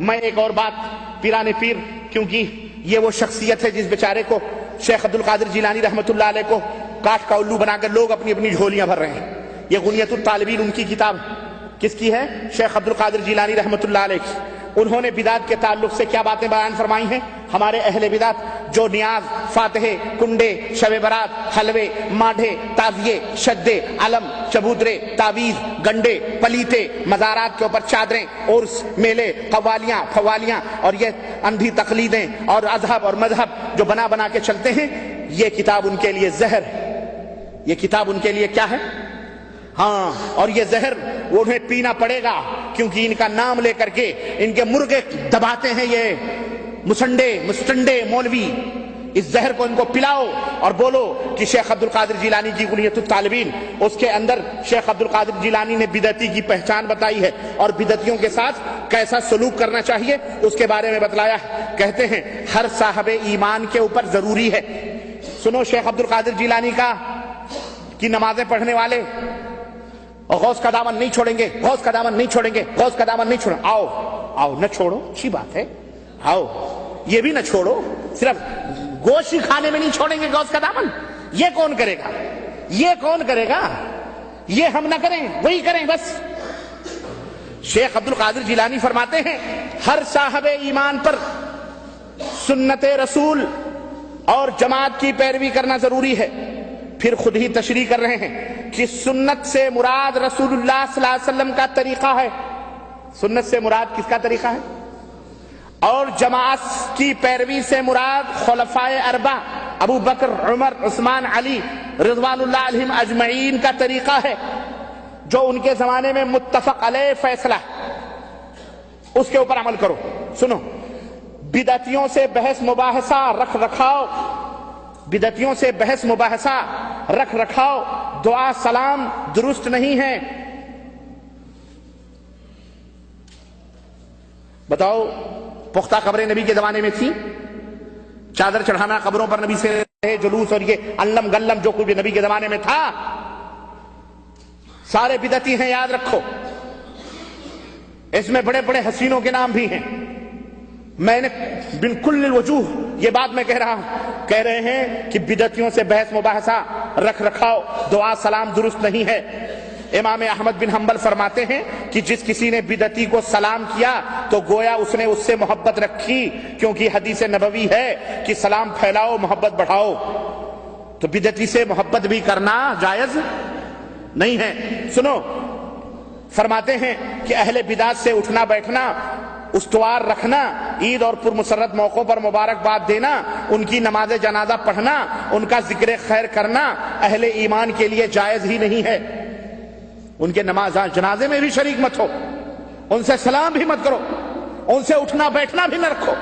میں ایک اور بات پیران پیر، کیونکہ یہ وہ شخصیت ہے جس بیچارے کو شیخ عبد القادر جیلانی رحمۃ اللہ علیہ کو کاٹ کا الو بنا کر لوگ اپنی اپنی جھولیاں بھر رہے ہیں. یہ غنیۃ الطالبین ان کی کتاب کس کی ہے؟ شیخ عبد القادر جیلانی رحمۃ اللہ علیہ کی. انہوں نے بدعت کے تعلق سے کیا باتیں بیان فرمائی ہیں؟ ہمارے اہل بدعت جو نیاز، فاتحے، کنڈے، شب برات، حلوے، ماڈھے، تعزیے، شدے، علم، چبوترے، تعویذ، گنڈے، پلیتے، مزارات کے اوپر چادریں، عرس، میلے، قوالیاں، فوالیاں اور یہ اندھی تقلیدیں اور اذہب اور مذہب جو بنا بنا کے چلتے ہیں، یہ کتاب ان کے لیے زہر ہے. یہ کتاب ان کے لیے کیا ہے؟ ہاں، اور یہ زہر انہیں پینا پڑے گا، کیونکہ ان کا نام لے کر کے ان کے مرغے دباتے ہیں یہ مستنڈے مولوی. اس زہر کو ان کو پلاؤ اور بولو کہ شیخ عبد القادر جیلانی کی غنیۃ الطالبین، اس کے اندر شیخ عبد القادر جیلانی نے بدعتی کی پہچان بتائی ہے اور بدعتیوں کے ساتھ کیسا سلوک کرنا چاہیے اس کے بارے میں بتلایا ہے. کہتے ہیں ہر صاحب ایمان کے اوپر ضروری ہے. سنو شیخ عبد القادر جیلانی کی نمازیں پڑھنے والے اور غوث کا دامن نہیں چھوڑیں گے، غوث کا دامن نہیں چھوڑیں گے، غوث کا دامن نہیں چھوڑیں. آؤ نہ چھوڑو، اچھی بات ہے، آؤ یہ بھی نہ چھوڑو. صرف گوشت ہی کھانے میں نہیں چھوڑیں گے غوث کا دامن. یہ کون کرے گا؟ یہ کون کرے گا؟ یہ ہم نہ کریں، وہی کریں بس. شیخ عبد القادر جیلانی فرماتے ہیں ہر صاحب ایمان پر سنت رسول اور جماعت کی پیروی کرنا ضروری ہے. پھر خود ہی تشریح کر رہے ہیں کہ سنت سے مراد رسول اللہ صلی اللہ علیہ وسلم کا طریقہ ہے. سنت سے مراد کس کا طریقہ ہے؟ اور جماعت کی پیروی سے مراد خلفائے اربعہ ابو بکر، عمر، عثمان، علی رضوان اللہ علیہم اجمعین کا طریقہ ہے، جو ان کے زمانے میں متفق علیہ فیصلہ ہے، اس کے اوپر عمل کرو. سنو، بدعتیوں سے بحث مباحثہ رکھ رکھاؤ، بدعتیوں سے بحث مباحثہ رکھ رکھاؤ، دعا سلام درست نہیں ہے. بتاؤ، پختہ قبریں نبی کے زمانے میں تھی؟ چادر چڑھانا قبروں پر نبی سے جلوس اور یہ علم گلم جو کچھ نبی کے زمانے میں تھا، سارے بدعتی ہیں، یاد رکھو. اس میں بڑے بڑے حسینوں کے نام بھی ہیں. میں نے بالکل الوجوہ یہ بات میں کہہ رہا ہوں، کہہ رہے ہیں کہ بدعتیوں سے بحث مباحثہ رکھ رکھاؤ، دعا سلام درست نہیں ہے. امام احمد بن حنبل فرماتے ہیں کہ جس کسی نے بدعتی کو سلام کیا تو گویا اس نے اس سے محبت رکھی، کیونکہ حدیث نبوی ہے کہ سلام پھیلاؤ محبت بڑھاؤ. تو بدعتی سے محبت بھی کرنا جائز نہیں ہے. سنو، فرماتے ہیں کہ اہل بدعت سے اٹھنا بیٹھنا، استوار رکھنا، عید اور پرمسرت موقعوں پر مبارکباد دینا، ان کی نماز جنازہ پڑھنا، ان کا ذکر خیر کرنا اہل ایمان کے لیے جائز ہی نہیں ہے. ان کے نماز جنازے میں بھی شریک مت ہو، ان سے سلام بھی مت کرو، ان سے اٹھنا بیٹھنا بھی نہ رکھو.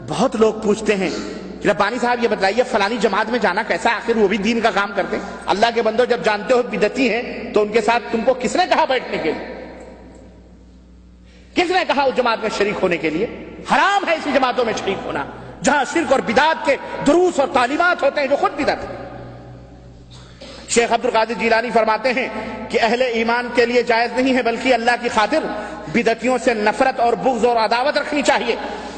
بہت لوگ پوچھتے ہیں کہ ربانی صاحب یہ بتائیے فلانی جماعت میں جانا کیسا؟ آخر وہ بھی دین کا کام کرتے ہیں. اللہ کے بندو، جب جانتے ہو بدعتی ہیں تو ان کے ساتھ تم کو کس نے کہا بیٹھنے کے لیے؟ کس نے کہا اس جماعت میں شریک ہونے کے لیے؟ حرام ہے ایسی جماعتوں میں شریک ہونا جہاں شرک اور بدعت کے دروس اور تعلیمات ہوتے ہیں جو خود بدعت ہے. شیخ عبد القادر جیلانی فرماتے ہیں کہ اہل ایمان کے لیے جائز نہیں ہے، بلکہ اللہ کی خاطر بدعتیوں سے نفرت اور بغض اور عداوت رکھنی چاہیے،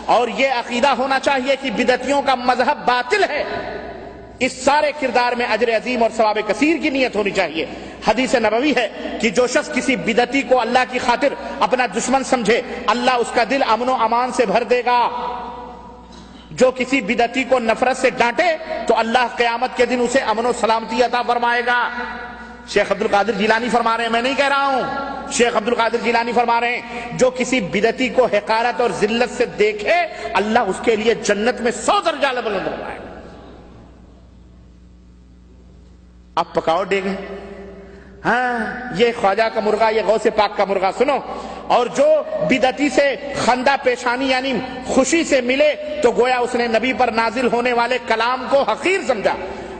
اور یہ عقیدہ ہونا چاہیے کہ بدعتیوں کا مذہب باطل ہے. اس سارے کردار میں اجر عظیم اور ثواب کثیر کی نیت ہونی چاہیے. حدیث نبوی ہے کہ جو شخص کسی بدعتی کو اللہ کی خاطر اپنا دشمن سمجھے، اللہ اس کا دل امن و امان سے بھر دے گا. جو کسی بدعتی کو نفرت سے ڈانٹے تو اللہ قیامت کے دن اسے امن و سلامتی عطا فرمائے گا. شیخ عبد القادر جیلانی فرما رہے ہیں، میں نہیں کہہ رہا ہوں، شیخ عبد القادر جیلانی فرما رہے ہیں جو کسی بدعتی کو حقارت اور ذلت سے دیکھے اللہ اس کے لیے جنت میں 100 درجہ بلند کرائے گا. اب پکاؤ ڈیگے، ہاں یہ خواجہ کا مرغا، یہ غوث پاک کا مرغا. سنو، اور جو بدعتی سے خندہ پیشانی یعنی خوشی سے ملے تو گویا اس نے نبی پر نازل ہونے والے کلام کو حقیر سمجھا.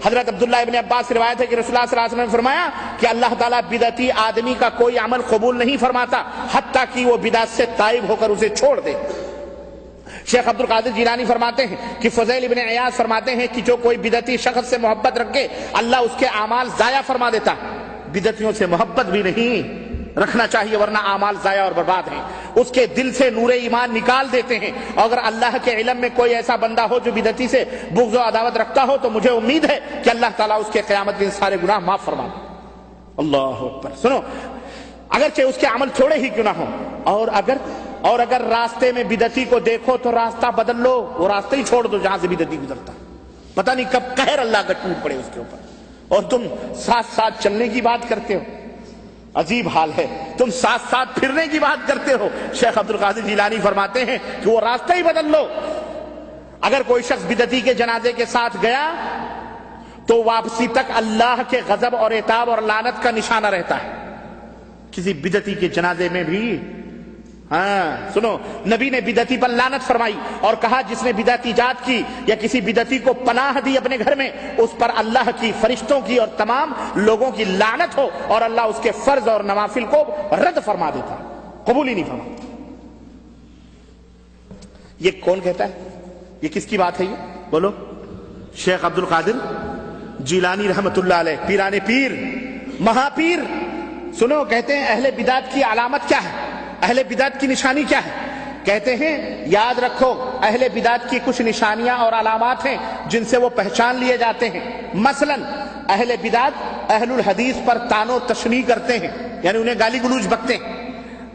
حضرت عبداللہ ابن عباس روایت ہے کہ رسول اللہ صلی اللہ علیہ وسلم نے فرمایا کہ اللہ تعالیٰ بدعتی آدمی کا کوئی عمل قبول نہیں فرماتا حتیٰ کہ وہ بدعت سے تائب ہو کر اسے چھوڑ دے. شیخ عبد القادر جیلانی فرماتے ہیں کہ فضیل ابن عیاض فرماتے ہیں کہ جو کوئی بدعتی شخص سے محبت رکھے اللہ اس کے اعمال ضائع فرما دیتا. بدعتیوں سے محبت بھی نہیں رکھنا چاہیے ورنہ اعمال ضائع اور برباد ہیں. اس کے دل سے نور ایمان نکال دیتے ہیں. اور اگر اللہ کے علم میں کوئی ایسا بندہ ہو جو بدعتی سے بغض و عداوت رکھتا ہو تو مجھے امید ہے کہ اللہ تعالیٰ اس کے قیامت کے سارے گناہ معاف فرما دے. اللہ اکبر. سنو، اگرچہ اس کے عمل تھوڑے ہی کیوں نہ ہوں، اور اگر راستے میں بدعتی کو دیکھو تو راستہ بدل لو، وہ راستہ ہی چھوڑ دو جہاں سے بدعتی گزرتا. پتہ نہیں کب قہر اللہ کا ٹوٹ پڑے اس کے اوپر، اور تم ساتھ ساتھ چلنے کی بات کرتے ہو. عجیب حال ہے، تم ساتھ ساتھ پھرنے کی بات کرتے ہو. شیخ عبد القادر جیلانی فرماتے ہیں کہ وہ راستہ ہی بدل لو. اگر کوئی شخص بدعتی کے جنازے کے ساتھ گیا تو واپسی تک اللہ کے غضب اور عتاب اور لعنت کا نشانہ رہتا ہے. کسی بدعتی کے جنازے میں بھی سنو، نبی نے بدعتی پر لعنت فرمائی اور کہا جس نے بدعت ایجاد کی یا کسی بدعتی کو پناہ دی اپنے گھر میں، اس پر اللہ کی، فرشتوں کی اور تمام لوگوں کی لعنت ہو، اور اللہ اس کے فرض اور نوافل کو رد فرما دیتا، قبول ہی نہیں فرماتا. یہ کون کہتا ہے؟ یہ کس کی بات ہے؟ یہ بولو. شیخ عبد القادر جیلانی رحمت اللہ علیہ، پیران پیر، مہا پیر. سنو، کہتے ہیں اہل بدعت کی علامت کیا ہے، اہل بدعت کی نشانی کیا ہے؟ کہتے ہیں یاد رکھو، اہل بدعت کی کچھ نشانیاں اور علامات ہیں جن سے وہ پہچان لیے جاتے ہیں. مثلا اہل بدعت اہل الحدیث پر طعن و تشنیع کرتے ہیں، یعنی انہیں گالی گلوچ بکتے ہیں.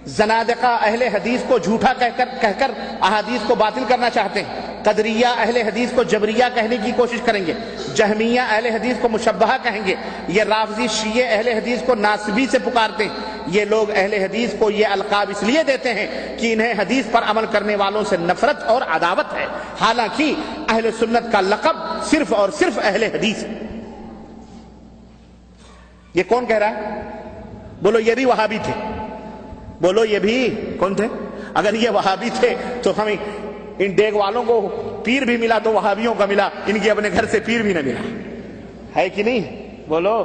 زنادقہ اہل حدیث کو جھوٹا کہہ کر احادیث کو باطل کرنا چاہتے ہیں. قدریہ اہل حدیث کو جبریہ کہنے کی کوشش کریں گے. جہمیہ اہل حدیث کو مشبہہ کہیں گے. یہ رافضی شیعہ اہل حدیث کو ناسبی سے پکارتے ہیں. یہ لوگ اہل حدیث کو یہ القاب اس لیے دیتے ہیں کہ انہیں حدیث پر عمل کرنے والوں سے نفرت اور عداوت ہے، حالانکہ اہل سنت کا لقب صرف اور صرف اہل حدیث ہے. یہ کون کہہ رہا ہے؟ بولو یہ بھی وہابی تھے. بولو یہ بھی کون تھے؟ اگر یہ وہابی تھے تو ہمیں ان دیگ والوں کو پیر بھی ملا تو وہابیوں کا ملا، ان کے اپنے گھر سے پیر بھی نہ ملا، ہے کہ نہیں؟ بولو.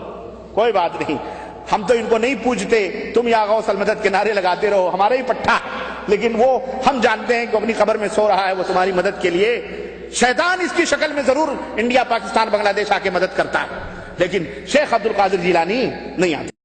کوئی بات نہیں، ہم تو ان کو نہیں پوجتے. تم یا غوث المدد کے نعرے لگاتے رہو، ہمارا ہی پٹھا، لیکن وہ ہم جانتے ہیں کہ اپنی قبر میں سو رہا ہے، وہ تمہاری مدد کے لیے. شیطان اس کی شکل میں ضرور انڈیا، پاکستان، بنگلہ دیش آ کے مدد کرتا ہے، لیکن شیخ عبد القادر جیلانی نہیں آتے.